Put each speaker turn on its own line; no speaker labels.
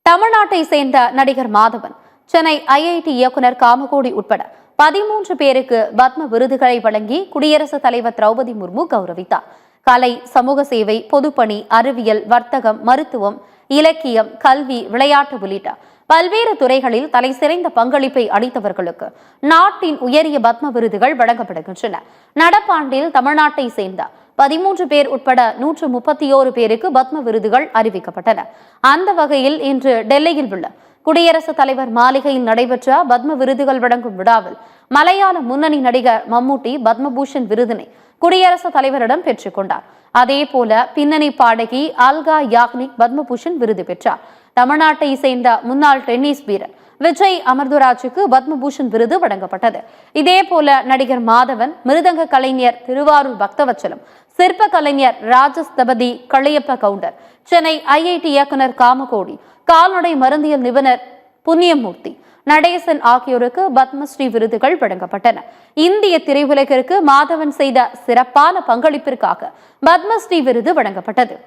தமிழ்நாட்டை சேர்ந்த நடிகர் மாதவன், சென்னை ஐஐடி இயக்குனர் காமகோடி உட்பட 13 பேருக்கு பத்ம விருதுகளை வழங்கி குடியரசுத் தலைவர் திரௌபதி முர்மு கௌரவித்தார். கலை, சமூக சேவை, பொதுப்பணி, அறிவியல், வர்த்தகம், மருத்துவம், இலக்கியம், கல்வி, விளையாட்டு உள்ளிட்ட பல்வேறு துறைகளில் தலைசிறந்த பங்களிப்பை அளித்தவர்களுக்கு நாட்டின் உயரிய பத்ம விருதுகள் வழங்கப்படுகின்றன. நடப்பாண்டில் தமிழ்நாட்டை சேர்ந்த 13 பேர் உட்பட 131 பேருக்கு பத்ம விருதுகள் அறிவிக்கப்பட்டன. அந்த வகையில் இன்று டெல்லியில் உள்ள குடியரசுத் தலைவர் மாளிகையில் நடைபெற்ற பத்ம விருதுகள் வழங்கும் விழாவில் மலையாள முன்னணி நடிகர் மம்முட்டி பத்மபூஷன் விருதினை குடியரசுத் தலைவரிடம் பெற்றுக் கொண்டார். அதேபோல பின்னணி பாடகி அல்கா யாக்னிக் பத்மபூஷன் விருது பெற்றார். தமிழ்நாட்டை சேர்ந்த முன்னாள் டென்னிஸ் வீரர் விஜய் அமர்துராஜுக்கு பத்மபூஷன் விருது வழங்கப்பட்டது. இதேபோல நடிகர் மாதவன், மிருதங்க கலைஞர் திருவாரூர் பக்தவச்சலம், சிற்ப கலைஞர் ராஜஸ்தபதி களியப்ப கவுண்டர், சென்னை ஐஐடி இயக்குனர் காமகோடி, கால்நடை மருந்தியல் நிபுணர் புண்ணியமூர்த்தி, நடேசன் ஆகியோருக்கு பத்மஸ்ரீ விருதுகள் வழங்கப்பட்டன. இந்திய திரையுலகிற்கு மாதவன் செய்த சிறப்பான பங்களிப்பிற்காக பத்மஸ்ரீ விருது வழங்கப்பட்டது.